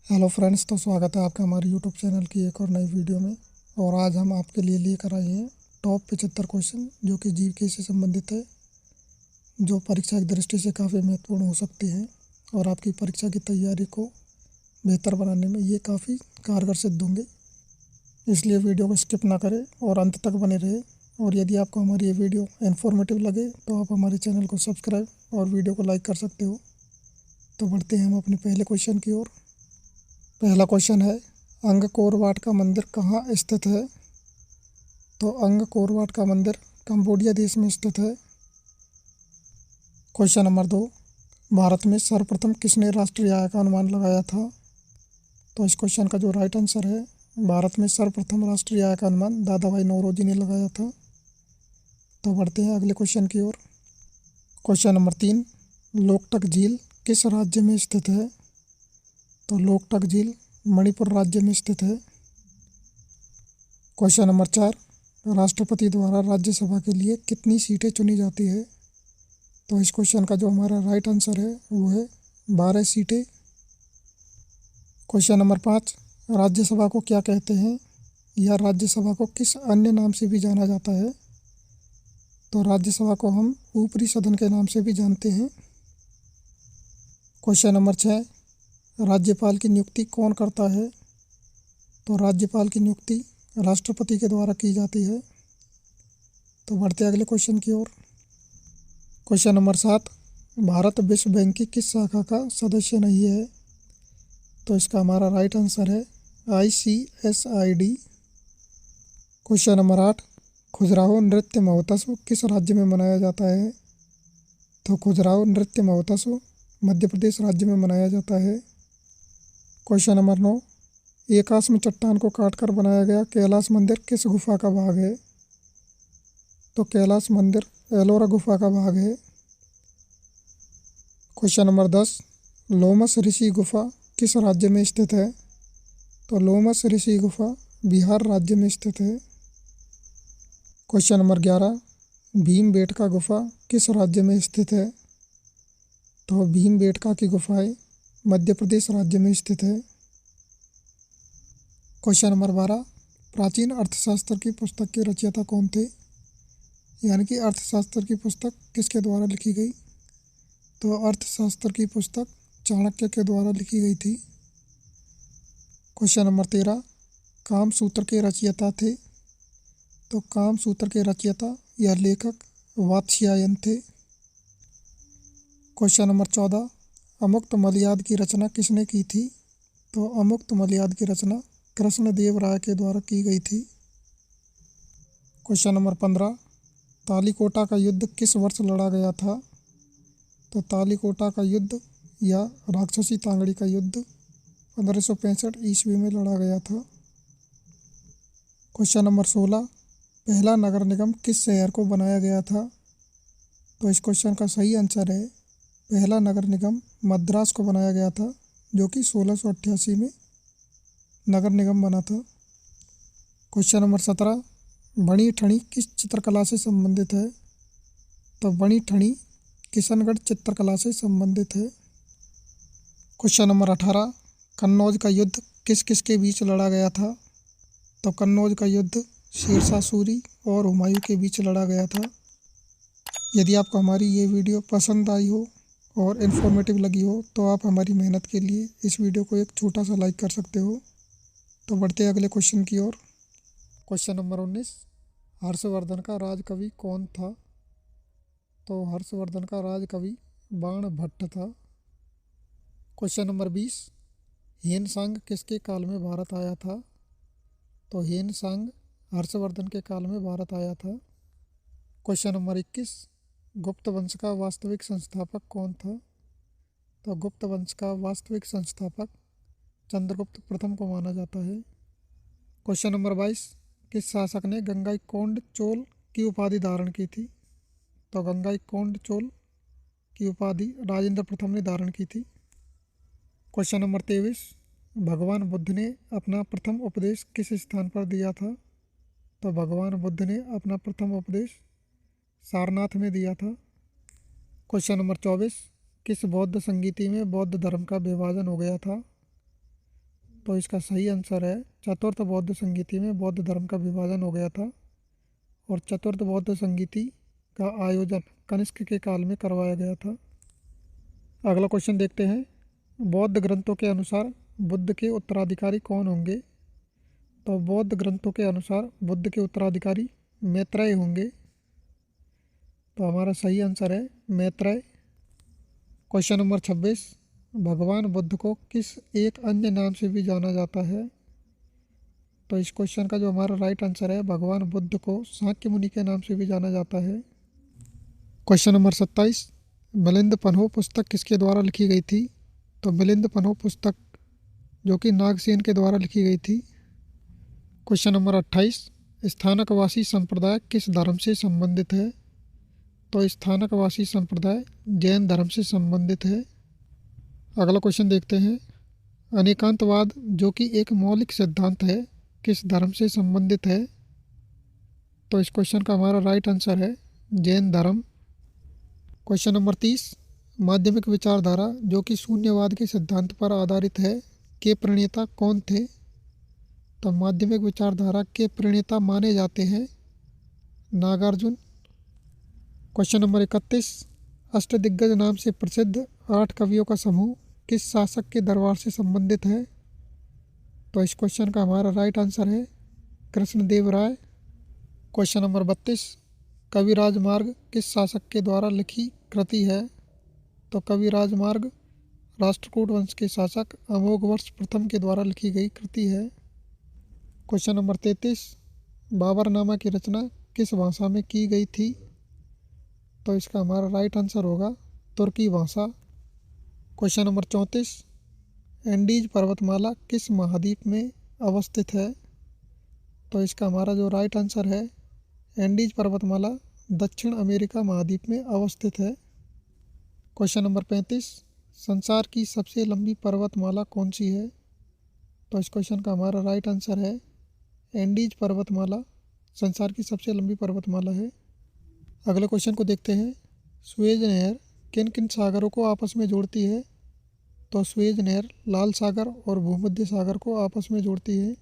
Hello friends, तो स्वागत है आपका हमारे यूट्यूब चैनल की एक और नई वीडियो में। और आज हम आपके लिए लेकर आए हैं टॉप 75 क्वेश्चन जो कि जीके से संबंधित है, जो परीक्षा की दृष्टि से काफ़ी महत्वपूर्ण हो सकते हैं और आपकी परीक्षा की तैयारी को बेहतर बनाने में ये काफ़ी कारगर सिद्ध होंगे। इसलिए वीडियो को स्किप ना करें और अंत तक बने रहे। और यदि आपको हमारी ये वीडियो इन्फॉर्मेटिव लगे तो आप हमारे चैनल को सब्सक्राइब और वीडियो को लाइक कर सकते हो। तो बढ़ते हैं हम अपने पहले क्वेश्चन की ओर। पहला क्वेश्चन है, अंगकोर वाट का मंदिर कहाँ स्थित है? तो अंगकोर वाट का मंदिर कंबोडिया देश में स्थित है। क्वेश्चन नंबर 2, भारत में सर्वप्रथम किसने राष्ट्रीय आय का अनुमान लगाया था? तो इस क्वेश्चन का जो राइट आंसर है, भारत में सर्वप्रथम राष्ट्रीय आय का अनुमान दादा भाई नौरोजी ने लगाया था। तो बढ़ते हैं अगले क्वेश्चन की ओर। क्वेश्चन नंबर 3, लोकटक झील किस राज्य में स्थित है? तो लोकटक झील मणिपुर राज्य में स्थित है। क्वेश्चन नंबर 4, राष्ट्रपति द्वारा राज्यसभा के लिए कितनी सीटें चुनी जाती है? तो इस क्वेश्चन का जो हमारा राइट आंसर है वो है 12 सीटें। क्वेश्चन नंबर 5, राज्यसभा को क्या कहते हैं या राज्यसभा को किस अन्य नाम से भी जाना जाता है? तो राज्यसभा को हम ऊपरी सदन के नाम से भी जानते हैं। क्वेश्चन नंबर 6, राज्यपाल की नियुक्ति कौन करता है? तो राज्यपाल की नियुक्ति राष्ट्रपति के द्वारा की जाती है। तो बढ़ते अगले क्वेश्चन की ओर। क्वेश्चन नंबर 7, भारत विश्व बैंक की किस शाखा का सदस्य नहीं है? तो इसका हमारा राइट आंसर है ICSID। क्वेश्चन नंबर 8, खजुराहो नृत्य महोत्सव किस राज्य में मनाया जाता है? तो खजुराहो नृत्य महोत्सव मध्य प्रदेश राज्य में मनाया जाता है। क्वेश्चन नंबर 9, एकाश्म चट्टान को काटकर बनाया गया कैलाश मंदिर किस गुफा का भाग है? तो कैलाश मंदिर एलोरा गुफा का भाग है। क्वेश्चन नंबर 10, लोमस ऋषि गुफा किस राज्य में स्थित है? तो लोमस ऋषि गुफा बिहार राज्य में स्थित है। क्वेश्चन नंबर 11, भीमबेटका गुफा किस राज्य में स्थित है? तो भीमबेटका की गुफाएं मध्य प्रदेश राज्य में स्थित है। क्वेश्चन नंबर 12, प्राचीन अर्थशास्त्र की पुस्तक के रचयिता कौन थे? यानी कि अर्थशास्त्र की पुस्तक किसके द्वारा लिखी गई? तो अर्थशास्त्र की पुस्तक चाणक्य के द्वारा लिखी गई थी। क्वेश्चन नंबर 13, कामसूत्र के रचयिता थे? तो कामसूत्र के रचयिता या लेखक वात्स्यायन थे। क्वेश्चन नंबर 14, अमुक्त मलयाद की रचना किसने की थी? तो अमुक्त मलयाद की रचना कृष्णदेव राय के द्वारा की गई थी। क्वेश्चन नंबर 15, तालीकोटा का युद्ध किस वर्ष लड़ा गया था? तो तालीकोटा का युद्ध या राक्षसी तांगड़ी का युद्ध 1565 ईस्वी में लड़ा गया था। क्वेश्चन नंबर 16, पहला नगर निगम किस शहर को बनाया गया था? तो इस क्वेश्चन का सही आंसर है, पहला नगर निगम मद्रास को बनाया गया था, जो कि 1688 में नगर निगम बना था। क्वेश्चन नंबर 17, बणी ठणी किस चित्रकला से संबंधित है? तो बणी ठणी किशनगढ़ चित्रकला से संबंधित है। क्वेश्चन नंबर 18, कन्नौज का युद्ध किस किस के बीच लड़ा गया था? तो कन्नौज का युद्ध शेरशाह सूरी और हुमायूं के बीच लड़ा गया था। यदि आपको हमारी ये वीडियो पसंद आई हो और इन्फॉर्मेटिव लगी हो तो आप हमारी मेहनत के लिए इस वीडियो को एक छोटा सा लाइक कर सकते हो। तो बढ़ते हैं अगले क्वेश्चन की ओर। क्वेश्चन नंबर 19, हर्षवर्धन का राजकवि कौन था? तो हर्षवर्धन का राजकवि बाणभट्ट था। क्वेश्चन नंबर 20, हेनसांग किसके काल में भारत आया था? तो हेनसांग हर्षवर्धन के काल में भारत आया था। क्वेश्चन नंबर 21, गुप्त वंश का वास्तविक संस्थापक कौन था? तो गुप्त वंश का वास्तविक संस्थापक चंद्रगुप्त प्रथम को माना जाता है। क्वेश्चन नंबर 22, किस शासक ने गंगाईकोंड चोल की उपाधि धारण की थी? तो गंगाईकोंड चोल की उपाधि राजेंद्र प्रथम ने धारण की थी। क्वेश्चन नंबर 23, भगवान बुद्ध ने अपना प्रथम उपदेश किस स्थान पर दिया था? तो भगवान बुद्ध ने अपना प्रथम उपदेश सारनाथ में दिया था। क्वेश्चन नंबर 24, किस बौद्ध संगीति में बौद्ध धर्म का विभाजन हो गया था? तो इसका सही आंसर है चतुर्थ बौद्ध संगीति में बौद्ध धर्म का विभाजन हो गया था और चतुर्थ बौद्ध संगीति का आयोजन कनिष्क के काल में करवाया गया था। अगला क्वेश्चन देखते हैं, बौद्ध ग्रंथों के अनुसार बुद्ध के उत्तराधिकारी कौन होंगे? तो बौद्ध ग्रंथों के अनुसार बुद्ध के उत्तराधिकारी मैत्रेय होंगे। तो हमारा सही आंसर है मैत्रेय। क्वेश्चन नंबर 26, भगवान बुद्ध को किस एक अन्य नाम से भी जाना जाता है? तो इस क्वेश्चन का जो हमारा राइट आंसर है, भगवान बुद्ध को शाक्य मुनि के नाम से भी जाना जाता है। क्वेश्चन नंबर 27, मिलिंद पन्हो पुस्तक किसके द्वारा लिखी गई थी? तो मिलिंद पन्हो पुस्तक जो कि नागसेन के द्वारा लिखी गई थी। क्वेश्चन नंबर 28, स्थानकवासी संप्रदाय किस धर्म से संबंधित है? तो स्थानकवासी संप्रदाय जैन धर्म से संबंधित है। अगला क्वेश्चन देखते हैं, अनेकांतवाद जो कि एक मौलिक सिद्धांत है किस धर्म से संबंधित है? तो इस क्वेश्चन का हमारा राइट आंसर है जैन धर्म। क्वेश्चन नंबर 30, माध्यमिक विचारधारा जो कि शून्यवाद के सिद्धांत पर आधारित है के प्रणेता कौन थे? तो माध्यमिक विचारधारा के प्रणेता माने जाते हैं नागार्जुन। क्वेश्चन नंबर 31, अष्टदिग्गज नाम से प्रसिद्ध 8 कवियों का समूह किस शासक के दरबार से संबंधित है? तो इस क्वेश्चन का हमारा राइट आंसर है कृष्णदेव राय। क्वेश्चन नंबर 32, कवि राजमार्ग किस शासक के द्वारा लिखी कृति है? तो कवि राजमार्ग राष्ट्रकूट वंश के शासक अमोघवर्ष प्रथम के द्वारा लिखी गई कृति है। क्वेश्चन नंबर 33, बाबरनामा की रचना किस भाषा में की गई थी? तो इसका हमारा राइट आंसर होगा तुर्की भाषा। क्वेश्चन नंबर 34, एंडीज पर्वतमाला किस महाद्वीप में अवस्थित है? तो इसका हमारा जो राइट आंसर है, एंडीज पर्वतमाला दक्षिण अमेरिका महाद्वीप में अवस्थित है। क्वेश्चन नंबर 35, संसार की सबसे लंबी पर्वतमाला कौन सी है? तो इस क्वेश्चन का हमारा राइट आंसर है एंडीज पर्वतमाला संसार की सबसे लंबी पर्वतमाला है। अगले क्वेश्चन को देखते हैं, सुएज नहर किन किन सागरों को आपस में जोड़ती है? तो सुएज नहर लाल सागर और भूमध्य सागर को आपस में जोड़ती है।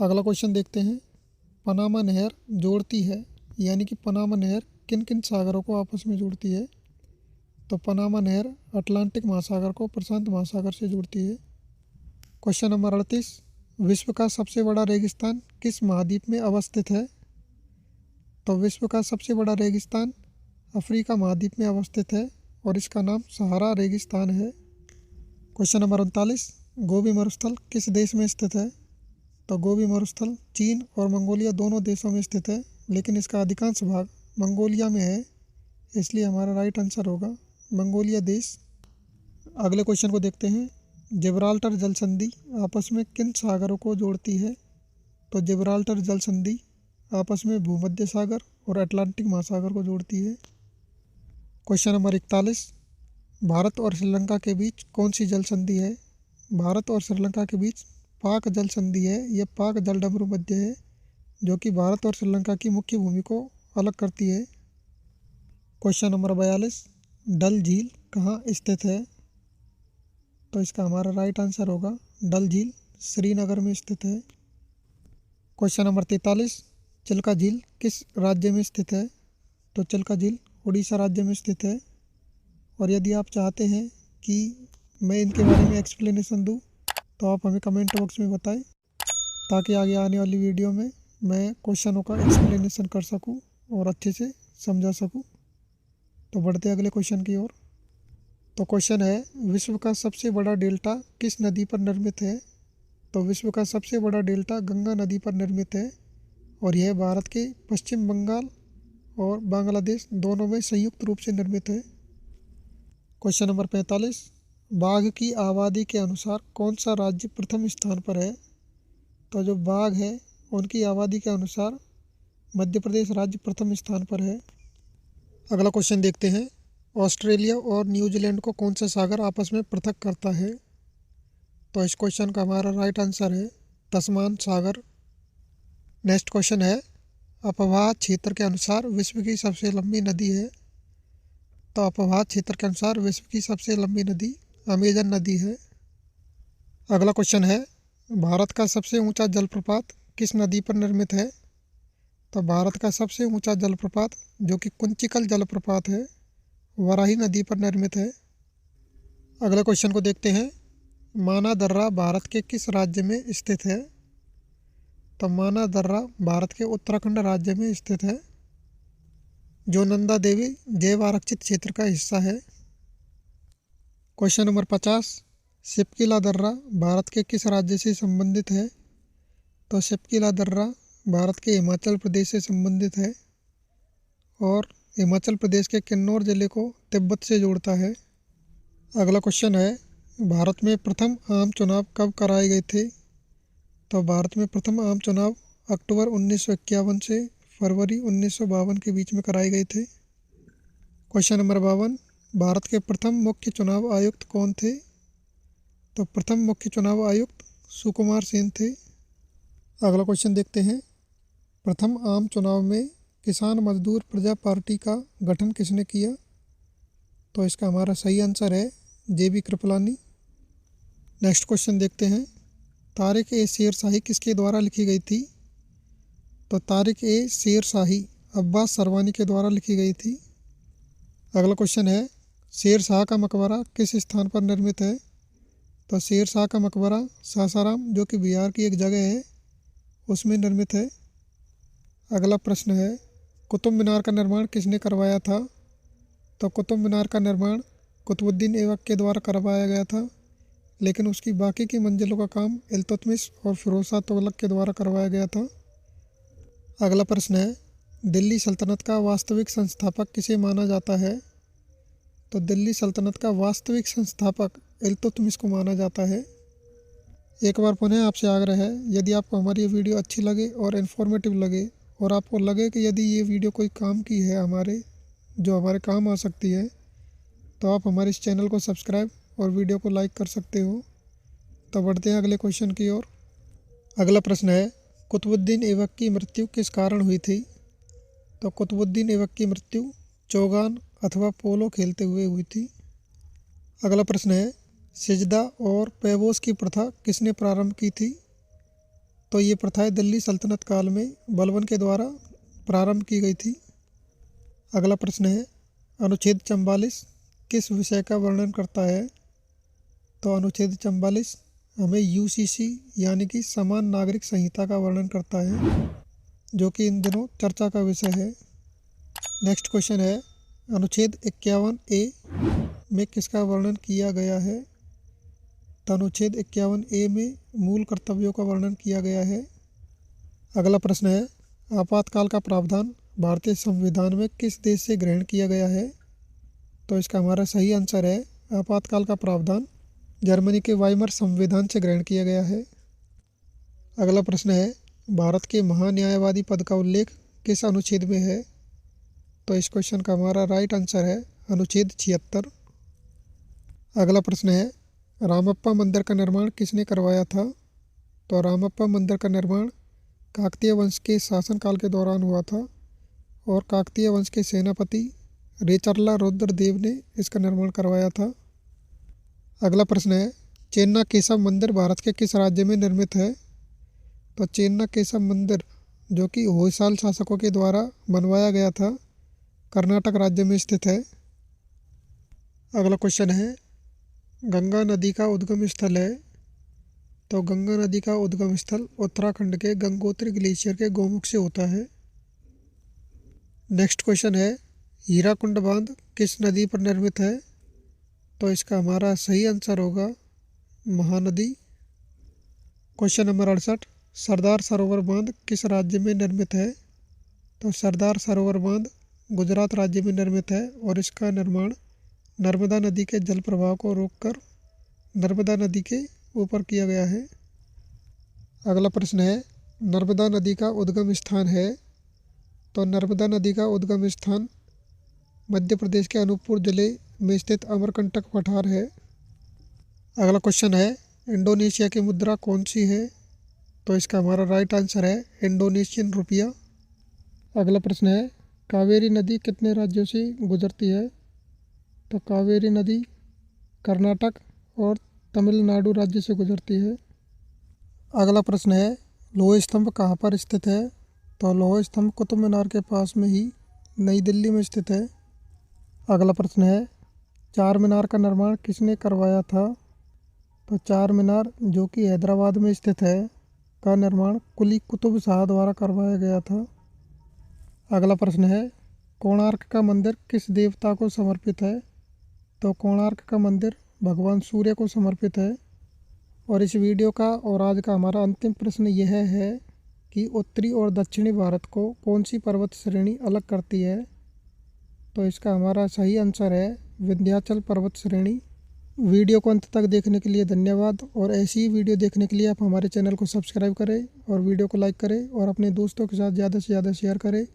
अगला क्वेश्चन देखते हैं, पनामा नहर जोड़ती है यानी कि पनामा नहर किन किन सागरों को आपस में जोड़ती है? तो पनामा नहर अटलांटिक महासागर को प्रशांत महासागर से जोड़ती है। क्वेश्चन नंबर 38, विश्व का सबसे बड़ा रेगिस्तान किस महाद्वीप में अवस्थित है? तो विश्व का सबसे बड़ा रेगिस्तान अफ्रीका महाद्वीप में अवस्थित है और इसका नाम सहारा रेगिस्तान है। क्वेश्चन नंबर 39, गोबी मरुस्थल किस देश में स्थित है? तो गोबी मरुस्थल चीन और मंगोलिया दोनों देशों में स्थित है, लेकिन इसका अधिकांश भाग मंगोलिया में है, इसलिए हमारा राइट आंसर होगा मंगोलिया देश। अगले क्वेश्चन को देखते हैं, जिब्राल्टर जल संधि आपस में किन सागरों को जोड़ती है? तो जिब्राल्टर जल संधि आपस में भूमध्य सागर और अटलांटिक महासागर को जोड़ती है। क्वेश्चन नंबर 41, भारत और श्रीलंका के बीच कौन सी जल संधि है? भारत और श्रीलंका के बीच पाक जल संधि है। यह पाक जलडमरू मध्य है जो कि भारत और श्रीलंका की मुख्य भूमि को अलग करती है। क्वेश्चन नंबर 42, डल झील कहाँ स्थित है? तो इसका हमारा राइट आंसर होगा डल झील श्रीनगर में स्थित है। क्वेश्चन नंबर 43, चिल्का झील किस राज्य में स्थित है? तो चिल्का झील उड़ीसा राज्य में स्थित है। और यदि आप चाहते हैं कि मैं इनके बारे में एक्सप्लेनेशन दूं तो आप हमें कमेंट बॉक्स में बताएं ताकि आगे आने वाली वीडियो में मैं क्वेश्चनों का एक्सप्लेनेशन कर सकूं और अच्छे से समझा सकूं। तो बढ़ते अगले क्वेश्चन की ओर। तो क्वेश्चन है, विश्व का सबसे बड़ा डेल्टा किस नदी पर निर्मित है? तो विश्व का सबसे बड़ा डेल्टा गंगा नदी पर निर्मित है और यह भारत के पश्चिम बंगाल और बांग्लादेश दोनों में संयुक्त रूप से निर्मित है। क्वेश्चन नंबर 45, बाघ की आबादी के अनुसार कौन सा राज्य प्रथम स्थान पर है? तो जो बाघ है उनकी आबादी के अनुसार मध्य प्रदेश राज्य प्रथम स्थान पर है। अगला क्वेश्चन देखते हैं, ऑस्ट्रेलिया और न्यूजीलैंड को कौन सा सागर आपस में पृथक करता है? तो इस क्वेश्चन का हमारा राइट आंसर है तस्मान सागर। नेक्स्ट क्वेश्चन है, अपवाह क्षेत्र के अनुसार विश्व की सबसे लंबी नदी है? तो अपवाह क्षेत्र के अनुसार विश्व की सबसे लंबी नदी अमेजन नदी है। अगला क्वेश्चन है, भारत का सबसे ऊंचा जलप्रपात किस नदी पर निर्मित है? तो भारत का सबसे ऊंचा जलप्रपात जो कि कुंचिकल जलप्रपात है, वराही नदी पर निर्मित है। अगले क्वेश्चन को देखते हैं, माना दर्रा भारत के किस राज्य में स्थित है? तो माना दर्रा भारत के उत्तराखंड राज्य में स्थित है, जो नंदा देवी जैव आरक्षित क्षेत्र का हिस्सा है। क्वेश्चन नंबर 50, शिपकिला दर्रा भारत के किस राज्य से संबंधित है? तो शिपकिला दर्रा भारत के हिमाचल प्रदेश से संबंधित है और हिमाचल प्रदेश के किन्नौर जिले को तिब्बत से जोड़ता है। अगला क्वेश्चन है, भारत में प्रथम आम चुनाव कब कराए गए थे? तो भारत में प्रथम आम चुनाव अक्टूबर 1951 से फरवरी 1952 के बीच में कराए गए थे। क्वेश्चन नंबर 52, भारत के प्रथम मुख्य चुनाव आयुक्त कौन थे? तो प्रथम मुख्य चुनाव आयुक्त सुकुमार सेन थे। अगला क्वेश्चन देखते हैं, प्रथम आम चुनाव में किसान मजदूर प्रजा पार्टी का गठन किसने किया? तो इसका हमारा सही आंसर है JB कृपलानी। नेक्स्ट क्वेश्चन देखते हैं, तारिक ए शेर शाही किसके द्वारा लिखी गई थी? तो तारिक ए शेर शाही अब्बास सरवानी के द्वारा लिखी गई थी। अगला क्वेश्चन है, शेर शाह का मकबरा किस स्थान पर निर्मित है? तो शेर शाह का मकबरा सासाराम जो कि बिहार की एक जगह है उसमें निर्मित है। अगला प्रश्न है, कुतुब मीनार का निर्माण किसने करवाया था? तो कुतुब मीनार का निर्माण कुतुबुद्दीन ऐबक के द्वारा करवाया गया था, लेकिन उसकी बाकी की मंजिलों का काम इल्तुतमिश और फिरोज शाह तुगलक के द्वारा करवाया गया था। अगला प्रश्न है, दिल्ली सल्तनत का वास्तविक संस्थापक किसे माना जाता है? तो दिल्ली सल्तनत का वास्तविक संस्थापक इल्तुतमिश को माना जाता है। एक बार पुनः आपसे आग्रह है, यदि आपको हमारी ये वीडियो अच्छी लगे और इन्फॉर्मेटिव लगे और आपको लगे कि यदि ये वीडियो कोई काम की है जो हमारे काम आ सकती है, तो आप हमारे इस चैनल को सब्सक्राइब और वीडियो को लाइक कर सकते हो। तो बढ़ते हैं अगले क्वेश्चन की ओर। अगला प्रश्न है, कुतुबुद्दीन ऐबक की मृत्यु किस कारण हुई थी? तो कुतुबुद्दीन ऐबक की मृत्यु चौगान अथवा पोलो खेलते हुए हुई थी। अगला प्रश्न है, सिजदा और पैबोस की प्रथा किसने प्रारंभ की थी? तो ये प्रथाएं दिल्ली सल्तनत काल में बलबन के द्वारा प्रारंभ की गई थी। अगला प्रश्न है, अनुच्छेद 44 किस विषय का वर्णन करता है? तो अनुच्छेद 44 हमें UCC यानी कि समान नागरिक संहिता का वर्णन करता है, जो कि इन दिनों चर्चा का विषय है। नेक्स्ट क्वेश्चन है, अनुच्छेद 51A में किसका वर्णन किया गया है? तो अनुच्छेद 51A में मूल कर्तव्यों का वर्णन किया गया है। अगला प्रश्न है, आपातकाल का प्रावधान भारतीय संविधान में किस देश से ग्रहण किया गया है? तो इसका हमारा सही आंसर है, आपातकाल का प्रावधान जर्मनी के वाइमर संविधान से ग्रहण किया गया है। अगला प्रश्न है, भारत के महान्यायवादी पद का उल्लेख किस अनुच्छेद में है? तो इस क्वेश्चन का हमारा राइट आंसर है अनुच्छेद 76। अगला प्रश्न है, रामप्पा मंदिर का निर्माण किसने करवाया था? तो रामप्पा मंदिर का निर्माण काकतीय वंश के शासनकाल के दौरान हुआ था और काकतीय वंश के सेनापति रेचरला रुद्रदेव ने इसका निर्माण करवाया था। अगला प्रश्न है, चेन्ना केशव मंदिर भारत के किस राज्य में निर्मित है? तो चेन्ना केशव मंदिर जो कि होयसाल शासकों के द्वारा बनवाया गया था, कर्नाटक राज्य में स्थित है। अगला क्वेश्चन है, गंगा नदी का उद्गम स्थल है? तो गंगा नदी का उद्गम स्थल उत्तराखंड के गंगोत्री ग्लेशियर के गोमुख से होता है। नेक्स्ट क्वेश्चन है, हीराकुंड बांध किस नदी पर निर्मित है? तो इसका हमारा सही आंसर होगा महानदी। क्वेश्चन नंबर 68, सरदार सरोवर बांध किस राज्य में निर्मित है? तो सरदार सरोवर बांध गुजरात राज्य में निर्मित है और इसका निर्माण नर्मदा नदी के जल प्रवाह को रोककर नर्मदा नदी के ऊपर किया गया है। अगला प्रश्न है, नर्मदा नदी का उद्गम स्थान है? तो नर्मदा नदी का उद्गम स्थान मध्य प्रदेश के अनूपपुर जिले में स्थित अमरकंटक पठार है। अगला क्वेश्चन है, इंडोनेशिया की मुद्रा कौन सी है? तो इसका हमारा राइट आंसर है इंडोनेशियन रुपया। अगला प्रश्न है, कावेरी नदी कितने राज्यों से गुजरती है? तो कावेरी नदी कर्नाटक और तमिलनाडु राज्य से गुजरती है। अगला प्रश्न है, लोह स्तंभ कहाँ पर स्थित है? तो लोह स्तंभ कुतुब मीनार के पास में ही नई दिल्ली में स्थित है। अगला प्रश्न है, चार मीनार का निर्माण किसने करवाया था? तो चार मीनार जो कि हैदराबाद में स्थित है का निर्माण कुली कुतुब शाह द्वारा करवाया गया था। अगला प्रश्न है, कोणार्क का मंदिर किस देवता को समर्पित है? तो कोणार्क का मंदिर भगवान सूर्य को समर्पित है। और इस वीडियो का और आज का हमारा अंतिम प्रश्न यह है कि उत्तरी और दक्षिणी भारत को कौन सी पर्वत श्रेणी अलग करती है? तो इसका हमारा सही आंसर है विंध्याचल पर्वत श्रेणी। वीडियो को अंत तक देखने के लिए धन्यवाद और ऐसी ही वीडियो देखने के लिए आप हमारे चैनल को सब्सक्राइब करें और वीडियो को लाइक करें और अपने दोस्तों के साथ ज़्यादा से ज़्यादा शेयर करें।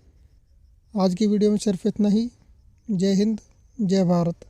आज की वीडियो में सिर्फ इतना ही। जय हिंद, जय भारत।